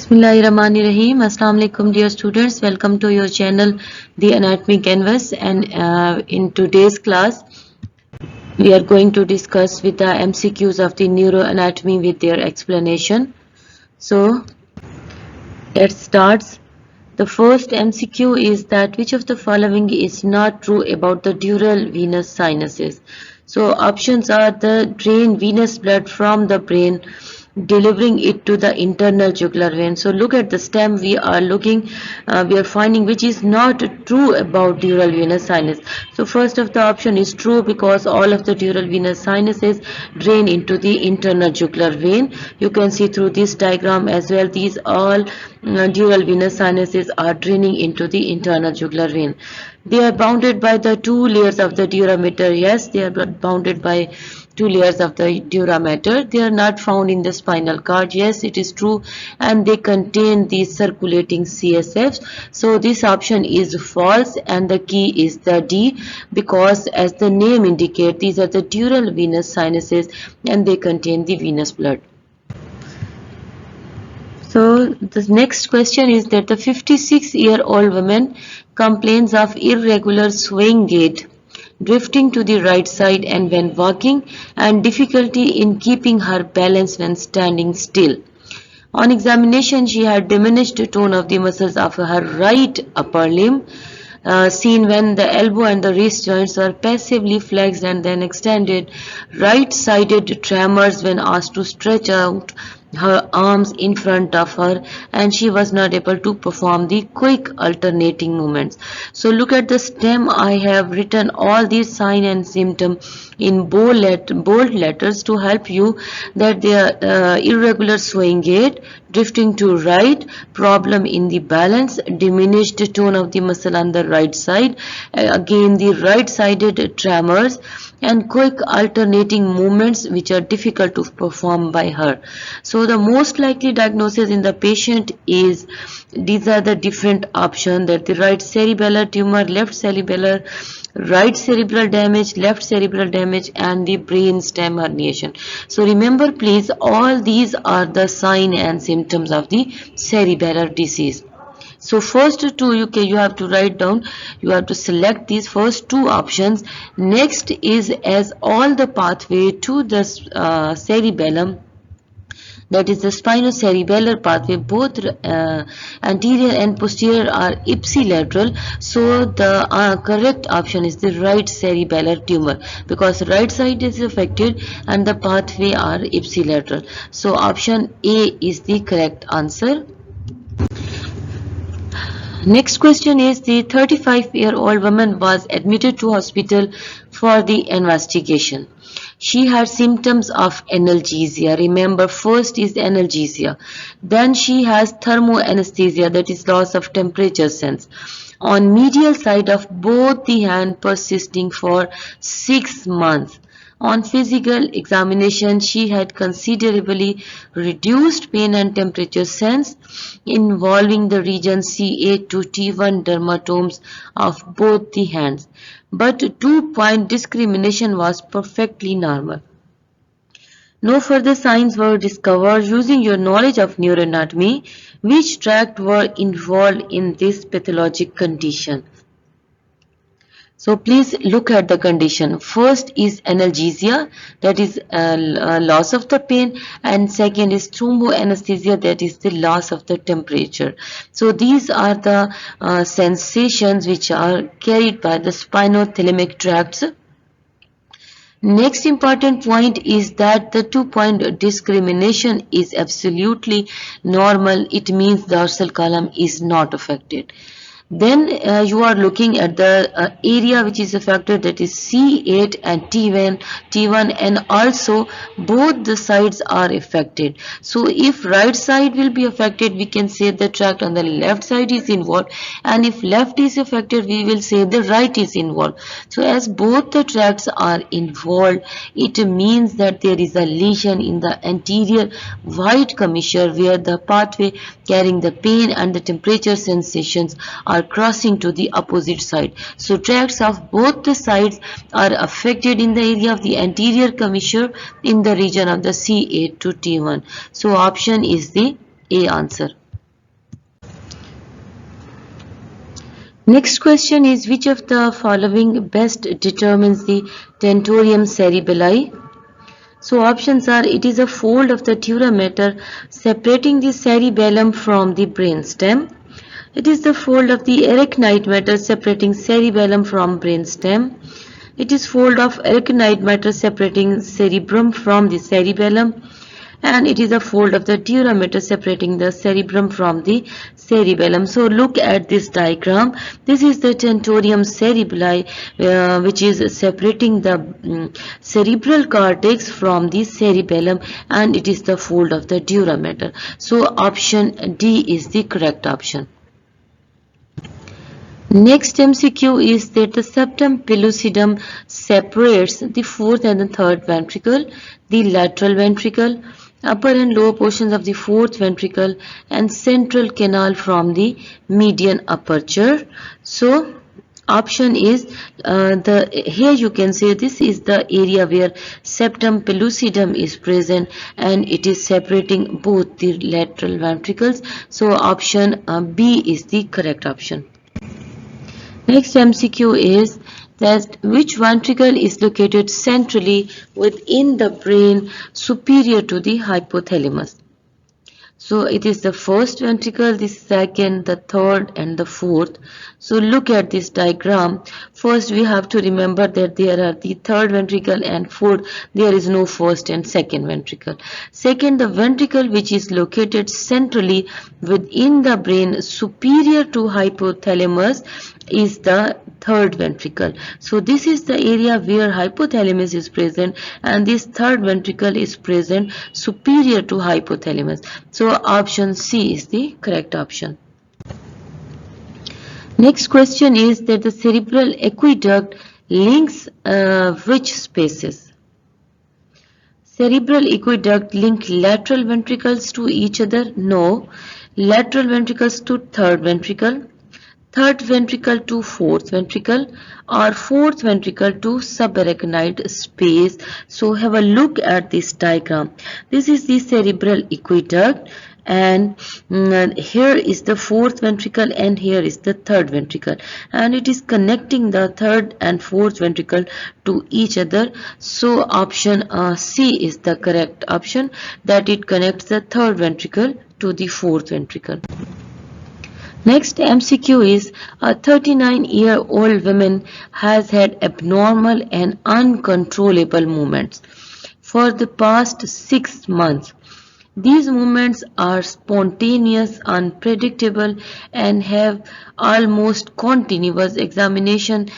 Bismillahirrahmanirrahim. Assalamu alaikum dear students. Welcome to your channel The Anatomy Canvas, and in today's class we are going to discuss with the MCQs of the neuroanatomy with their explanation. So let's start. The first MCQ is that which of the following is not true about the dural venous sinuses. So options are the drain venous blood from the brain, delivering it to the internal jugular vein. So look at the stem. We are finding which is not true about dural venous sinus. So first of the option is true because all of the dural venous sinuses drain into the internal jugular vein. You can see through this diagram as well. These all dural venous sinuses are draining into the internal jugular vein. They are bounded by the two layers of the dura mater. Yes, they are bounded by two layers of the dura mater. They are not found in the spinal cord. Yes, it is true, and they contain the circulating CSFs. So this option is false, and the key is the D, because as the name indicates, these are the dural venous sinuses and they contain the venous blood. So the next question is that the 56-year-old woman complains of irregular swaying gait, drifting to the right side and when walking, and difficulty in keeping her balance when standing still. On examination, she had diminished tone of the muscles of her right upper limb, seen when the elbow and the wrist joints were passively flexed and then extended, right-sided tremors when asked to stretch out her arms in front of her, and she was not able to perform the quick alternating movements. So look at the stem. I have written all these signs and symptoms in bold letters to help you that they are irregular swaying gait, drifting to right, problem in the balance, diminished tone of the muscle on the right side, again the right-sided tremors, and quick alternating movements which are difficult to perform by her. So the most likely diagnosis in the patient is, these are the different options, that the right cerebellar tumor, left cerebellar, right cerebral damage, left cerebral damage, and the brain stem herniation. So remember please, all these are the sign and symptoms of the cerebellar disease. So first two you have to write down, you have to select these first two options. Next is as all the pathway to the cerebellum, that is the spinocerebellar pathway, both anterior and posterior are ipsilateral. So the correct option is the right cerebellar tumor, because right side is affected and the pathway are ipsilateral. So option A is the correct answer. Next question is, the 35-year-old woman was admitted to hospital for the investigation. She had symptoms of analgesia. Remember, first is analgesia. Then she has thermoanesthesia, that is loss of temperature sense, on medial side of both the hand persisting for 6 months. On physical examination, she had considerably reduced pain and temperature sense involving the region C8 to T1 dermatomes of both the hands. But 2-point discrimination was perfectly normal. No further signs were discovered. Using your knowledge of neuroanatomy, which tract were involved in this pathologic condition? So please look at the condition. First is analgesia, that is loss of the pain, and second is thromboanesthesia, that is the loss of the temperature. So these are the sensations which are carried by the spinothalamic tracts. Next important point is that the 2-point discrimination is absolutely normal. It means the dorsal column is not affected. Then you are looking at the area which is affected, that is C8 and T1, and also both the sides are affected. So if right side will be affected, we can say the tract on the left side is involved, and if left is affected, we will say the right is involved. So as both the tracts are involved, it means that there is a lesion in the anterior white commissure where the pathway carrying the pain and the temperature sensations are crossing to the opposite side. So tracts of both the sides are affected in the area of the anterior commissure in the region of the C8 to T1. So option is the A answer. Next question is, which of the following best determines the tentorium cerebelli? So options are, it is a fold of the dura mater separating the cerebellum from the brainstem. It is the fold of the arachnoid matter separating cerebellum from brainstem. It is fold of arachnoid matter separating cerebrum from the cerebellum. And it is a fold of the dura mater separating the cerebrum from the cerebellum. So look at this diagram. This is the tentorium cerebelli, which is separating the cerebral cortex from the cerebellum, and it is the fold of the dura mater. So option D is the correct option. Next MCQ is that the septum pellucidum separates the fourth and the third ventricle, the lateral ventricle, upper and lower portions of the fourth ventricle, and central canal from the median aperture. So option is here you can say this is the area where septum pellucidum is present, and it is separating both the lateral ventricles. So option B is the correct option. Next MCQ is that which ventricle is located centrally within the brain superior to the hypothalamus. So it is the first ventricle, the second, the third and the fourth. So look at this diagram. First we have to remember that there are the third ventricle and fourth. There is no first and second ventricle. Second, the ventricle which is located centrally within the brain superior to hypothalamus is the third ventricle. So this is the area where hypothalamus is present, and this third ventricle is present superior to hypothalamus. So option C is the correct option. Next question is that the cerebral aqueduct links which spaces? Cerebral aqueduct link lateral ventricles to each other? No. Lateral ventricles to third ventricle, third ventricle to fourth ventricle, or fourth ventricle to subarachnoid space. So have a look at this diagram. This is the cerebral aqueduct, and here is the fourth ventricle and here is the third ventricle, and it is connecting the third and fourth ventricle to each other. So option C is the correct option, that it connects the third ventricle to the fourth ventricle. Next MCQ is, a 39-year-old woman has had abnormal and uncontrollable movements for the past 6 months. These movements are spontaneous, unpredictable, and have almost continuous. Examination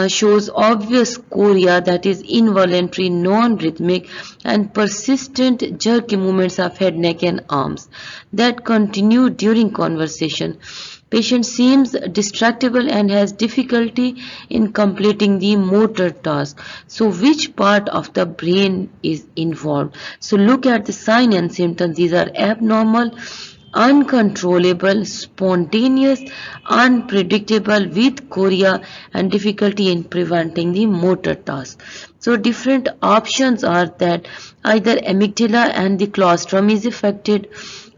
shows obvious chorea, that is involuntary, non-rhythmic, and persistent jerky movements of head, neck, and arms that continue during conversation. Patient seems distractible and has difficulty in completing the motor task. So which part of the brain is involved? So look at the sign and symptoms. These are abnormal, uncontrollable, spontaneous, unpredictable, with chorea and difficulty in preventing the motor task. So different options are that either amygdala and the claustrum is affected,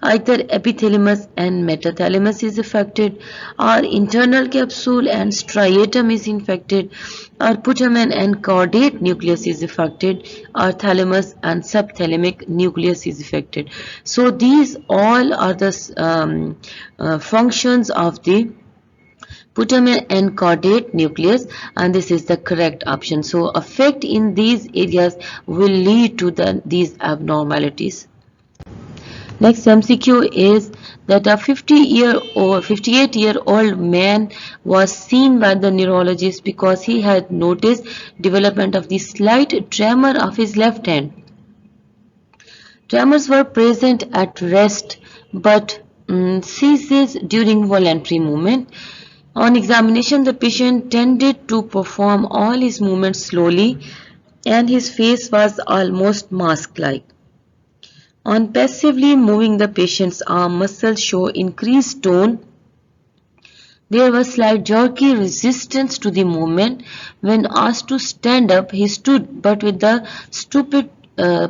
either epithalamus and metathalamus is affected, or internal capsule and striatum is infected, or putamen and caudate nucleus is affected, or thalamus and subthalamic nucleus is affected. So these all are the functions of the putamen and caudate nucleus, and this is the correct option. So effect in these areas will lead to these abnormalities. Next MCQ is that a 58-year-old man was seen by the neurologist because he had noticed development of the slight tremor of his left hand. Tremors were present at rest but ceases during voluntary movement. On examination, the patient tended to perform all his movements slowly, and his face was almost mask-like. On passively moving the patient's arm, muscles show increased tone. There was slight jerky resistance to the movement. When asked to stand up, he stood, but with the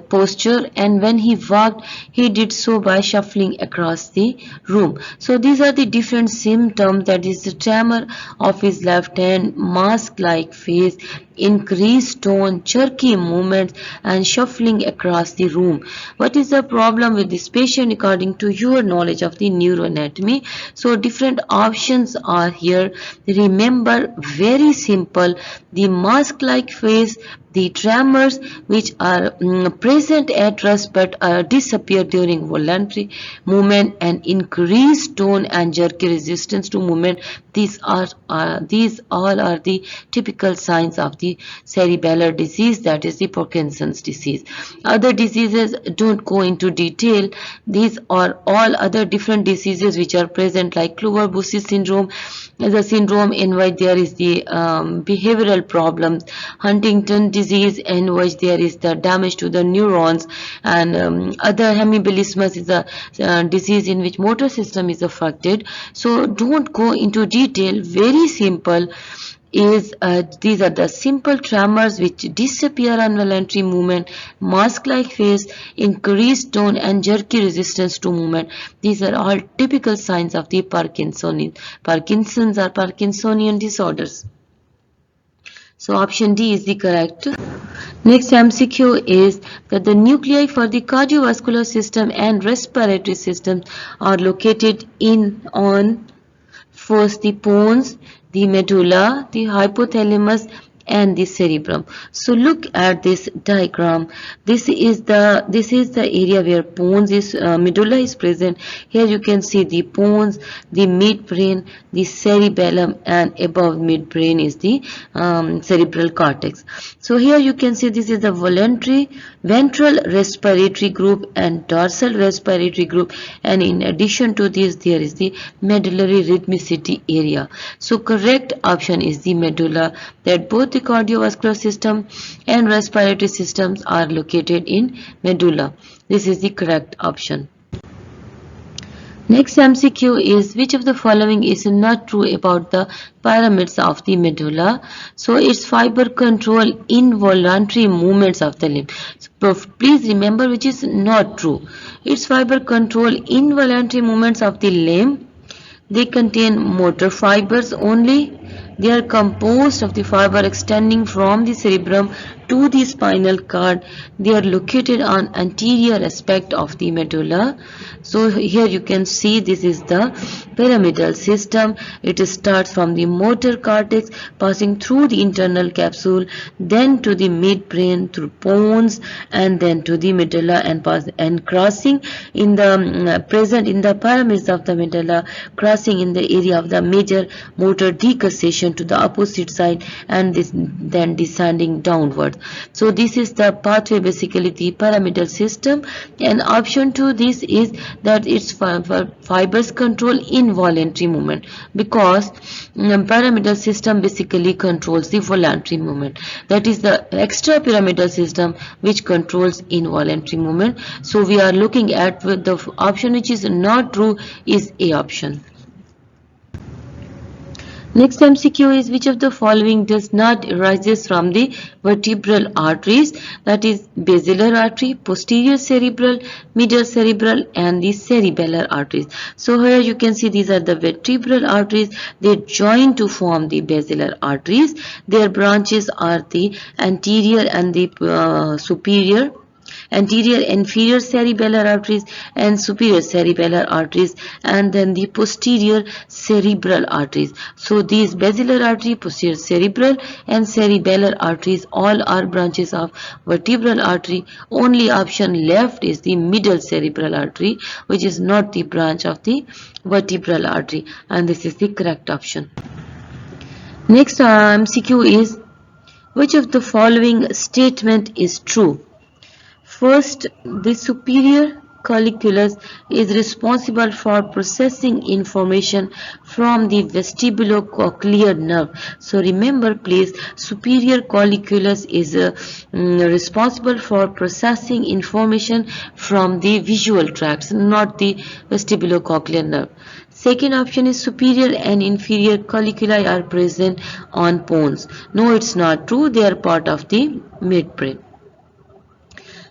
posture, and when he walked, he did so by shuffling across the room. So these are the different symptoms, that is the tremor of his left hand, mask-like face, increased tone, jerky movements, and shuffling across the room. What is the problem with this patient according to your knowledge of the neuroanatomy? So different options are here. Remember, very simple, the mask-like face, the tremors which are present at rest but disappear during voluntary movement, and increased tone and jerky resistance to movement. These all are the typical signs of the cerebellar disease, that is the Parkinson's disease. Other diseases don't go into detail. These are all other different diseases which are present, like Clover-Bussy syndrome is a syndrome in which there is the behavioral problems, Huntington disease in which there is the damage to the neurons, and other hemibilismus is a disease in which motor system is affected. So don't go into detail. Very simple is these are the simple tremors which disappear on voluntary movement, mask-like face, increased tone, and jerky resistance to movement. These are all typical signs of the Parkinson's or Parkinsonian disorders. So option D is the correct. Next MCQ is that the nuclei for the cardiovascular system and respiratory system are located on first the pons, the medulla, the hypothalamus, and the cerebrum. So look at this diagram. This is the area where pons is medulla is present. Here you can see the pons, the midbrain, the cerebellum, and above midbrain is the cerebral cortex. So here you can see this is the voluntary ventral respiratory group and dorsal respiratory group, and in addition to this there is the medullary rhythmicity area. So correct option is the medulla, that both the cardiovascular system and respiratory systems are located in medulla. This is the correct option. Next MCQ is which of the following is not true about the pyramids of the medulla? So it's fiber control involuntary movements of the limb. So please remember which is not true. It's fiber control involuntary movements of the limb. They contain motor fibers only. They are composed of the fiber extending from the cerebrum to the spinal cord. They are located on anterior aspect of the medulla. So here you can see this is the pyramidal system. It starts from the motor cortex, passing through the internal capsule, then to the midbrain through pons, and then to the medulla, and crossing in the present in the pyramids of the medulla, crossing in the area of the major motor decussation to the opposite side, and then descending downward. So this is the pathway, basically the pyramidal system, and option 2 this is that it's fibers control involuntary movement, because pyramidal system basically controls the voluntary movement. That is the extra pyramidal system which controls involuntary movement. So we are looking at the option which is not true is A option. Next MCQ is which of the following does not arises from the vertebral arteries, that is basilar artery, posterior cerebral, middle cerebral, and the cerebellar arteries. So here you can see these are the vertebral arteries. They join to form the basilar arteries. Their branches are the anterior and the superior, anterior inferior cerebellar arteries and superior cerebellar arteries, and then the posterior cerebral arteries. So these basilar artery, posterior cerebral, and cerebellar arteries all are branches of vertebral artery. Only option left is the middle cerebral artery, which is not the branch of the vertebral artery, and this is the correct option. Next MCQ is which of the following statement is true? First, the superior colliculus is responsible for processing information from the vestibulocochlear nerve. So remember please, superior colliculus is responsible for processing information from the visual tracts, not the vestibulocochlear nerve. Second option is superior and inferior colliculi are present on pons. No, it's not true. They are part of the midbrain.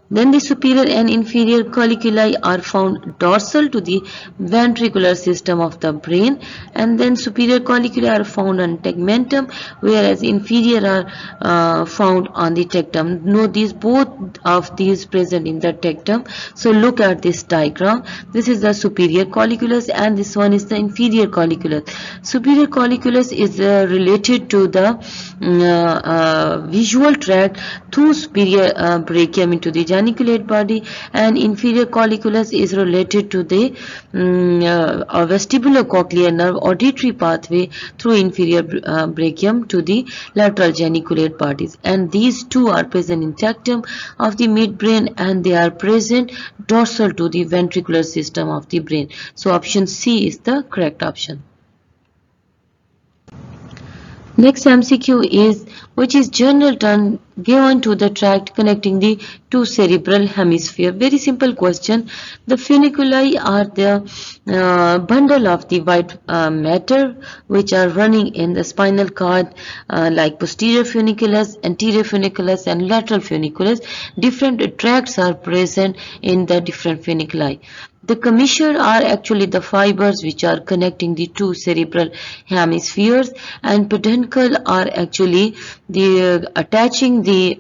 Then the superior and inferior colliculi are found dorsal to the ventricular system of the brain, and then superior colliculi are found on tegmentum, whereas inferior are found on the tectum. Note these both of these present in the tectum. So look at this diagram. This is the superior colliculus and this one is the inferior colliculus. Superior colliculus is related to the visual tract through superior brachium into the geniculate body, and inferior colliculus is related to the vestibulocochlear nerve auditory pathway through inferior brachium to the lateral geniculate bodies, and these two are present in tectum of the midbrain and they are present dorsal to the ventricular system of the brain. So option C is the correct option. Next MCQ is, which is general term given to the tract connecting the two cerebral hemisphere. Very simple question. The funiculi are the bundle of the white matter which are running in the spinal cord, like posterior funiculus, anterior funiculus and lateral funiculus. Different tracts are present in the different funiculi. The commissure are actually the fibers which are connecting the two cerebral hemispheres, and peduncle are actually the attaching the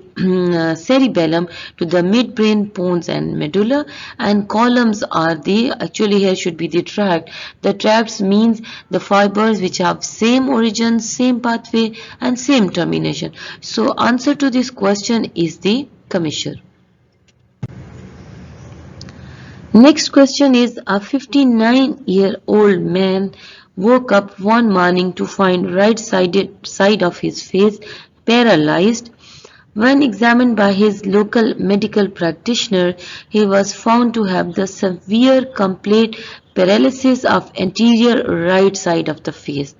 cerebellum to the midbrain, pons and medulla, and columns are the, actually here should be the tract. The tracts means the fibers which have same origin, same pathway and same termination. So answer to this question is the commissure. Next question is, a 59-year-old man woke up one morning to find right side of his face paralyzed. When examined by his local medical practitioner, he was found to have the severe complete paralysis of anterior right side of the face.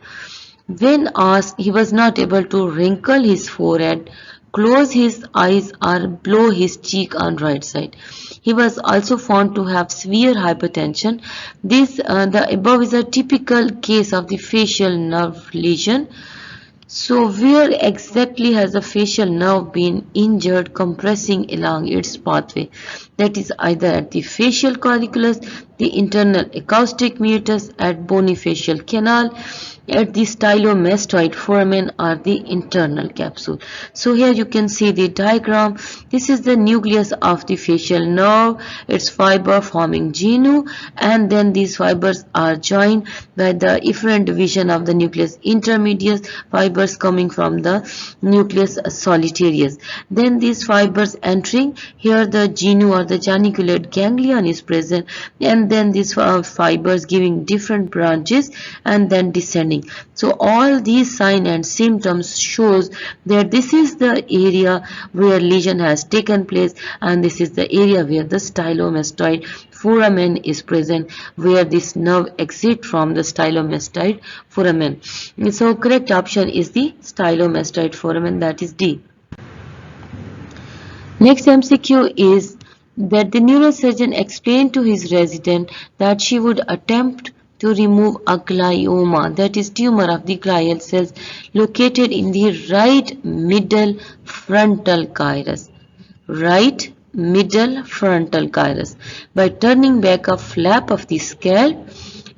When asked, he was not able to wrinkle his forehead, close his eyes or blow his cheek on right side. He was also found to have severe hypertension. The above is a typical case of the facial nerve lesion. So where exactly has the facial nerve been injured compressing along its pathway? That is either at the facial colliculus, the internal acoustic meatus, at bony facial canal, at the stylomastoid foramen or the internal capsule. So here you can see the diagram. This is the nucleus of the facial nerve, its fiber forming genu, and then these fibers are joined by the efferent division of the nucleus intermedius, fibers coming from the nucleus solitarius. Then these fibers entering, here the genu or the geniculate ganglion is present, and then these fibers giving different branches and then descending. So all these signs and symptoms shows that this is the area where lesion has taken place, and this is the area where the stylomastoid foramen is present, where this nerve exits from the stylomastoid foramen. So correct option is the stylomastoid foramen, that is D. Next MCQ is that the neurosurgeon explained to his resident that she would attempt to remove a glioma, that is tumor of the glial cells located in the right middle frontal gyrus. Right middle frontal gyrus, by turning back a flap of the scalp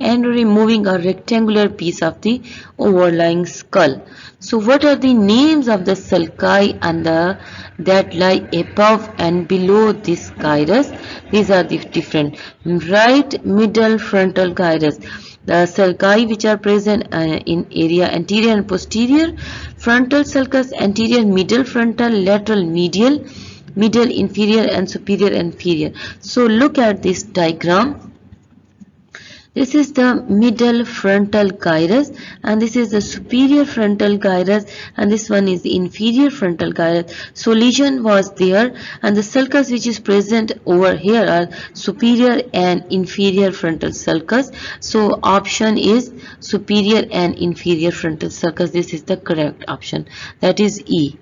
and removing a rectangular piece of the overlying skull. So what are the names of the sulci and that lie above and below this gyrus? These are the different. Right middle frontal gyrus. The sulci which are present in area anterior and posterior, frontal sulcus, anterior middle frontal, lateral medial, middle inferior and superior inferior. So look at this diagram. This is the middle frontal gyrus and this is the superior frontal gyrus, and this one is the inferior frontal gyrus. So lesion was there, and the sulcus which is present over here are superior and inferior frontal sulcus. So option is superior and inferior frontal sulcus. This is the correct option, that is E.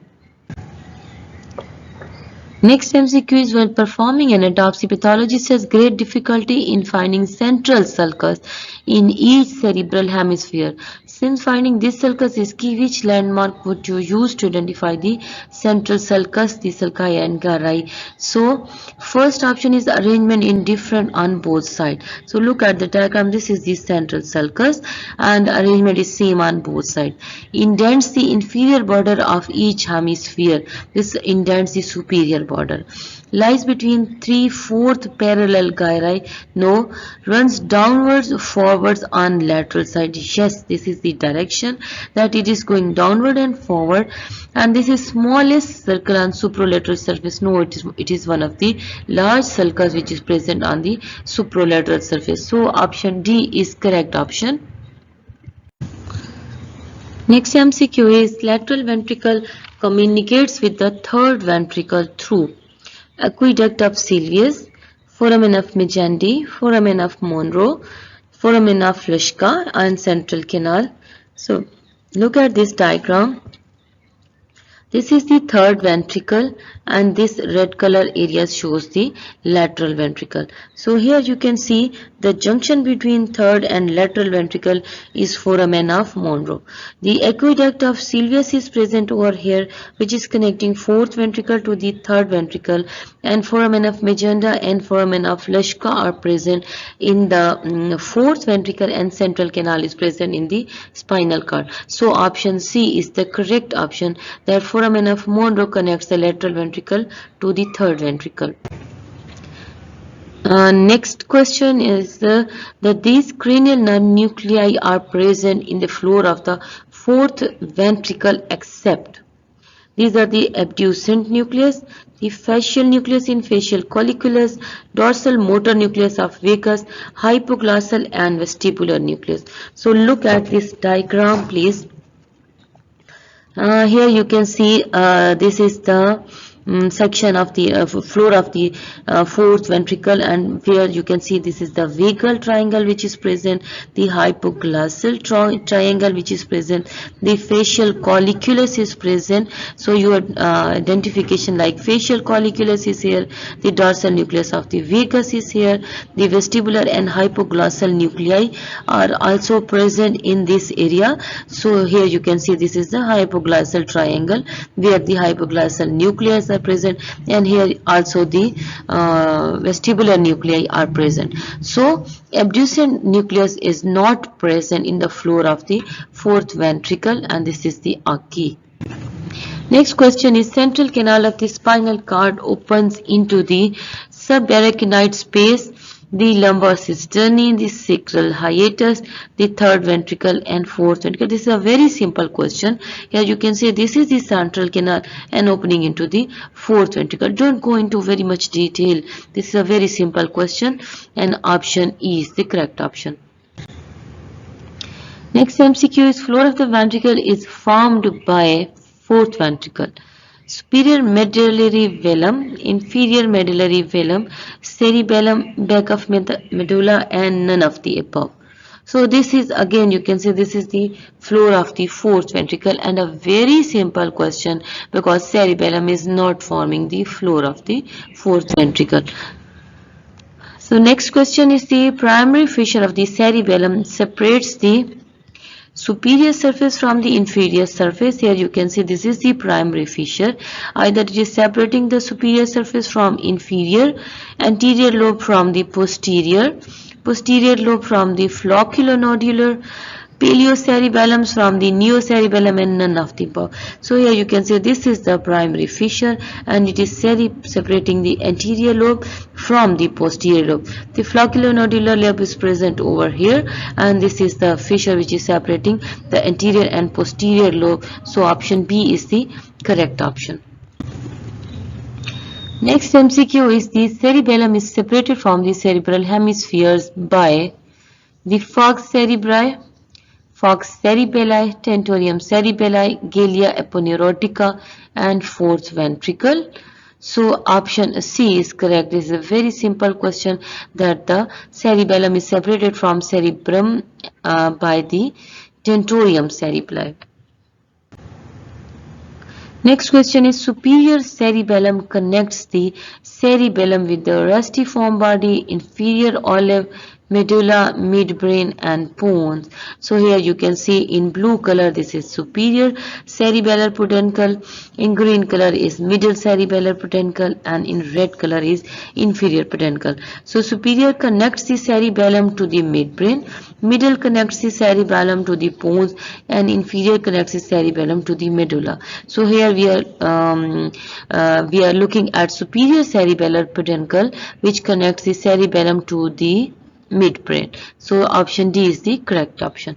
Next MCQ is when performing an autopsy, pathologist has great difficulty in finding central sulcus in each cerebral hemisphere. Since finding this sulcus is key, which landmark would you use to identify the central sulcus, the sulci and gyri? So, first option is arrangement in different on both sides. So, look at the diagram. This is the central sulcus and arrangement is same on both sides. Indents the inferior border of each hemisphere. This indents the superior border. Lies between 3/4 parallel gyri. No. Runs downwards, forwards on lateral side. Yes, this is the direction that it is going downward and forward. And this is smallest circle on supralateral surface. No, it is one of the large sulcus which is present on the supralateral surface. So option D is correct option. Next MCQ is lateral ventricle communicates with the third ventricle through aqueduct of Sylvius, foramen of Megendie, foramen of Monro, foramen of Luschka and central canal. So look at this diagram. This is the third ventricle and this red color area shows the lateral ventricle. So here you can see the junction between third and lateral ventricle is foramen of Monro. The aqueduct of Sylvius is present over here, which is connecting fourth ventricle to the third ventricle, and foramen of Magenta and foramen of Luschka are present in the fourth ventricle, and central canal is present in the spinal cord. So option C is the correct option, that foramen of Monro connects the lateral ventricle to the third ventricle. Next question is that these cranial nerve nuclei are present in the floor of the fourth ventricle except. These are the abducent nucleus, the facial nucleus in facial colliculus, dorsal motor nucleus of vagus, hypoglossal and vestibular nucleus. So look at this diagram, please. Here you can see this is the section of the floor of the fourth ventricle, and where you can see this is the vagal triangle which is present, the hypoglossal triangle which is present, the facial colliculus is present. So your identification like facial colliculus is here, the dorsal nucleus of the vagus is here, the vestibular and hypoglossal nuclei are also present in this area. So here you can see this is the hypoglossal triangle where the hypoglossal nucleus are present, and here also the vestibular nuclei are present. So abducent nucleus is not present in the floor of the fourth ventricle, and this is the key. Next question is central canal of the spinal cord opens into the subarachnoid space, the lumbar cisternae, the sacral hiatus, the third ventricle and fourth ventricle. This is a very simple question. Here you can say this is the central canal and opening into the fourth ventricle. Don't go into very much detail. This is a very simple question, and option E is the correct option. Next MCQ is floor of the ventricle is formed by fourth ventricle. Superior medullary velum, inferior medullary velum, cerebellum, back of medulla, and none of the above. So this is again you can say this is the floor of the fourth ventricle, and a very simple question because cerebellum is not forming the floor of the fourth ventricle. So next question is the primary fissure of the cerebellum separates the superior surface from the inferior surface. Here you can see this is the primary fissure. Either it is separating the superior surface from inferior, anterior lobe from the posterior, posterior lobe from the flocculonodular, paleocerebellum from the neocerebellum, and none of the above. So here you can see this is the primary fissure, and it is separating the anterior lobe from the posterior lobe. The flocculonodular lobe is present over here, and this is the fissure which is separating the anterior and posterior lobe. So option B is the correct option. Next MCQ is the cerebellum is separated from the cerebral hemispheres by the falx cerebri, falx cerebelli, tentorium cerebelli, galea aponeurotica, and fourth ventricle. So option C is correct. This is a very simple question, that the cerebellum is separated from cerebrum by the tentorium cerebelli. Next question is superior cerebellum connects the cerebellum with the rustiform body, inferior olive, medulla, midbrain and pons. So here you can see in blue color this is superior cerebellar peduncle, in green color is middle cerebellar peduncle and in red color is inferior peduncle. So superior connects the cerebellum to the midbrain, middle connects the cerebellum to the pons and inferior connects the cerebellum to the medulla. So here we are looking at superior cerebellar peduncle which connects the cerebellum to the midbrain. So option D is the correct option.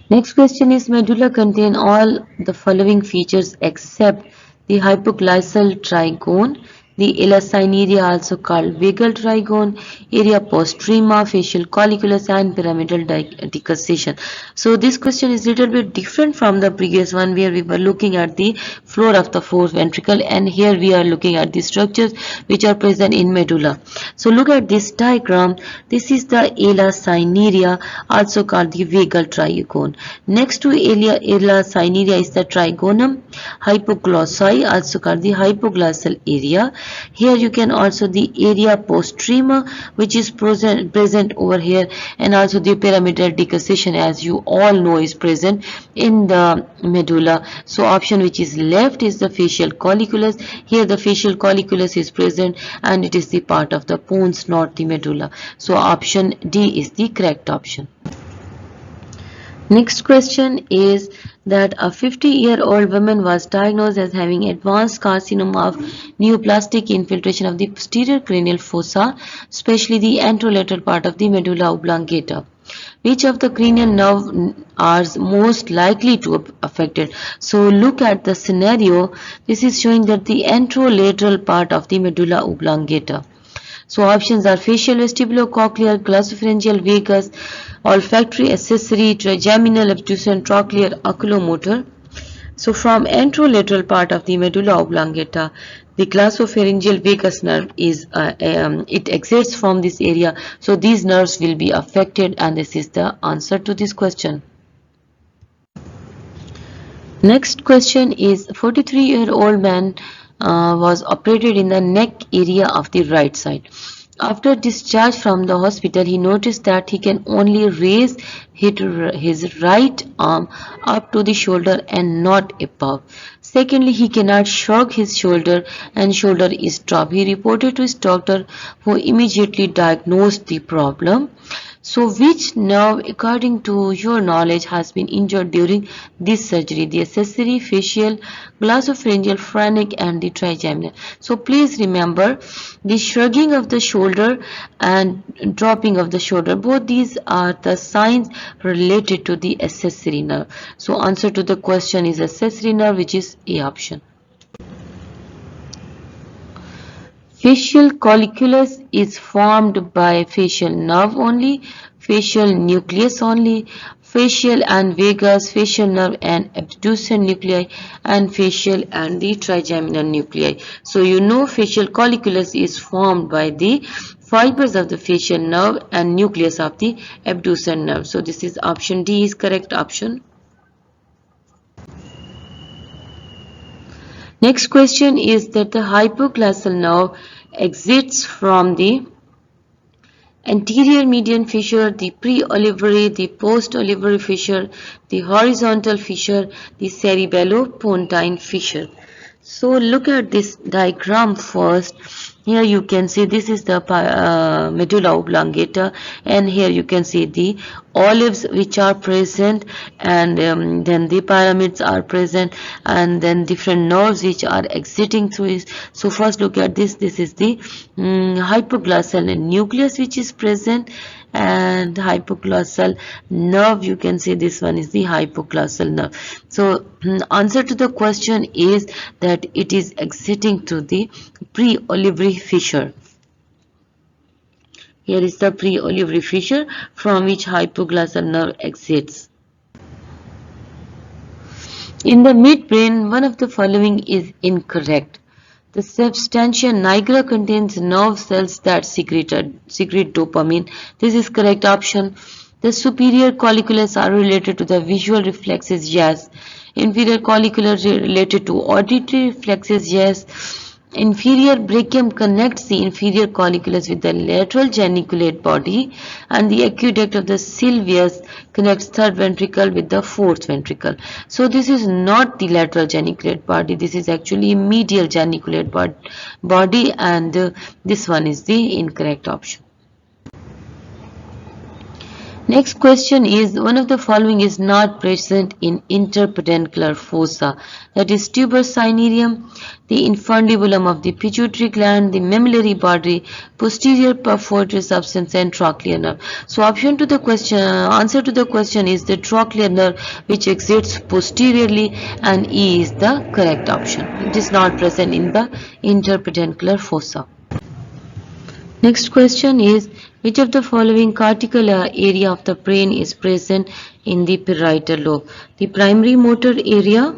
Next question is medulla contain all the following features except the hypoglycal trigone, the illa cinerea also called vagal trigone, area postrema, facial colliculus and pyramidal decussation. So this question is little bit different from the previous one where we were looking at the floor of the fourth ventricle, and here we are looking at the structures which are present in medulla. So look at this diagram. This is the illa cinerea also called the vagal trigone. Next to illa cinerea is the trigonum hypoglossi also called the hypoglossal area. Here you can also the area postrema which is present over here, and also the pyramidal decussation as you all know is present in the medulla. So option which is left is the facial colliculus. Here the facial colliculus is present and it is the part of the pons, not the medulla. So option D is the correct option. Next question is that a 50-year-old woman was diagnosed as having advanced carcinoma of neoplastic infiltration of the posterior cranial fossa, especially the anterolateral part of the medulla oblongata. Which of the cranial nerve are most likely to be affected? So look at the scenario. This is showing that the anterolateral part of the medulla oblongata. So options are facial, vestibulocochlear, glossopharyngeal, vagus, olfactory, accessory, trigeminal, abducens, trochlear, oculomotor. So from anterolateral part of the medulla oblongata, the glossopharyngeal vagus nerve is it exits from this area. So these nerves will be affected, and this is the answer to this question. Next question is 43-year-old man was operated in the neck area of the right side. After discharge from the hospital, he noticed that he can only raise his right arm up to the shoulder and not above. Secondly, he cannot shrug his shoulder and shoulder is dropped. He reported to his doctor, who immediately diagnosed the problem. So which nerve, according to your knowledge, has been injured during this surgery? The accessory, facial, glossopharyngeal, phrenic and the trigeminal. So please remember the shrugging of the shoulder and dropping of the shoulder. Both these are the signs related to the accessory nerve. So answer to the question is accessory nerve, which is A option. Facial colliculus is formed by facial nerve only, facial nucleus only, facial and vagus, facial nerve and abducens nuclei, and facial and the trigeminal nuclei. So you know facial colliculus is formed by the fibers of the facial nerve and nucleus of the abducens nerve. So this is option D is correct option. Next question is that the hypoglossal nerve exits from the anterior median fissure, the pre-olivary, the post-olivary fissure, the horizontal fissure, the cerebellopontine fissure. So look at this diagram first. Here you can see this is the medulla oblongata, and here you can see the olives which are present, and then the pyramids are present, and then different nerves which are exiting through it. So first look at this. This is the hypoglossal nucleus which is present, and hypoglossal nerve, you can say this one is the hypoglossal nerve. So answer to the question is that it is exiting through the pre-olivary fissure. Here is the pre-olivary fissure from which hypoglossal nerve exits. In the midbrain, one of the following is incorrect. The substantia nigra contains nerve cells that secrete dopamine. This is correct option. The superior colliculus are related to the visual reflexes, yes. Inferior collicular related to auditory reflexes, yes. Inferior brachium connects the inferior colliculus with the lateral geniculate body, and the aqueduct of the sylvius connects third ventricle with the fourth ventricle. So this is not the lateral geniculate body, this is actually medial geniculate body, and this one is the incorrect option. Next question is, one of the following is not present in interpeduncular fossa, that is tuberous cinereum, the infundibulum of the pituitary gland, the mammillary body, posterior perforatory substance, and trochlear nerve. So answer to the question is the trochlear nerve, which exits posteriorly, and E is the correct option. It is not present in the interpeduncular fossa. Next question is, which of the following cortical area of the brain is present in the parietal lobe? The primary motor area.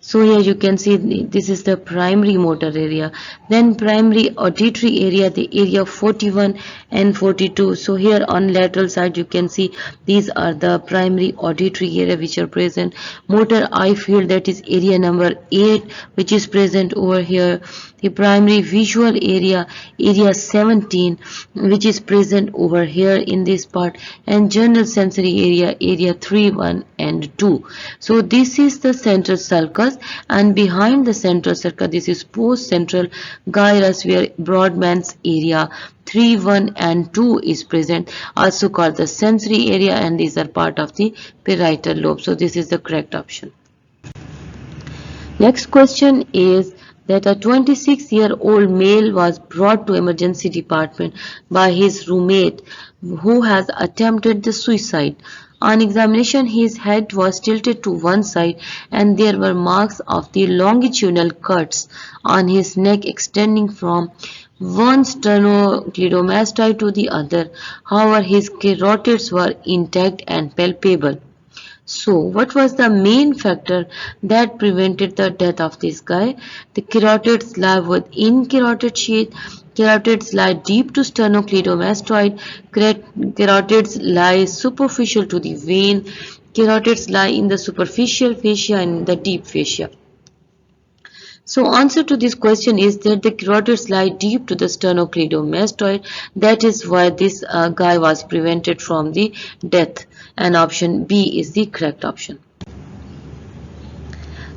So here you can see this is the primary motor area. Then primary auditory area, the area 41 and 42. So here on lateral side you can see these are the primary auditory area which are present. Motor eye field, that is area number 8, which is present over here. The primary visual area, area 17, which is present over here in this part, and general sensory area, area 3, 1 and 2. So this is the central sulcus, and behind the central sulcus this is post central gyrus, where Brodmann's area 3, 1 and 2 is present, also called the sensory area, and these are part of the parietal lobe. So this is the correct option. Next question is that a 26-year-old male was brought to emergency department by his roommate who has attempted the suicide. On examination, his head was tilted to one side and there were marks of the longitudinal cuts on his neck extending from one sternocleidomastoid to the other. However, his carotids were intact and palpable. So, what was the main factor that prevented the death of this guy? The carotids lie within carotid sheath. Carotids lie deep to sternocleidomastoid. Carotids lie superficial to the vein. Carotids lie in the superficial fascia and the deep fascia. So answer to this question is that the carotids lie deep to the sternocleidomastoid. That is why this guy was prevented from the death, and option B is the correct option.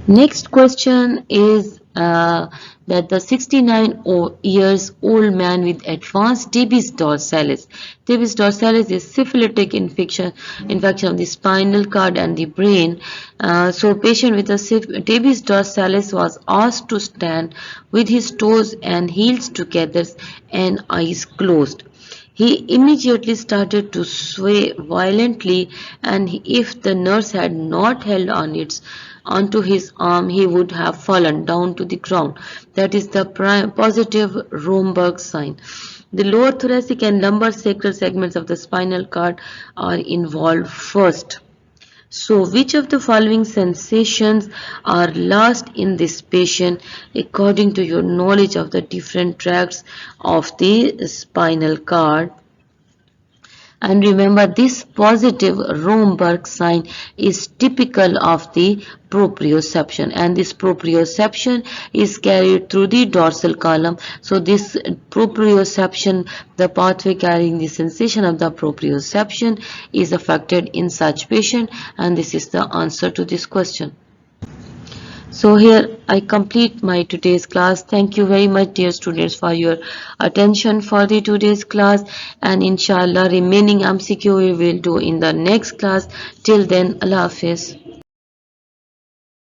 Next question is that the 69 years old man with advanced tabes dorsalis. Tabes dorsalis is syphilitic infection of the spinal cord and the brain. So patient with a tabes dorsalis was asked to stand with his toes and heels together and eyes closed. He immediately started to sway violently, and if the nurse had not held onto his arm, he would have fallen down to the ground. That is the positive Romberg sign. The lower thoracic and lumbar sacral segments of the spinal cord are involved first. So, which of the following sensations are lost in this patient according to your knowledge of the different tracts of the spinal cord? And remember, this positive Romberg sign is typical of the proprioception, and this proprioception is carried through the dorsal column. So this proprioception, the pathway carrying the sensation of the proprioception, is affected in such patient, and this is the answer to this question. So here I complete my today's class. Thank you very much, dear students, for your attention for the today's class, and inshallah remaining MCQ we will do in the next class. Till then, Allah Hafiz.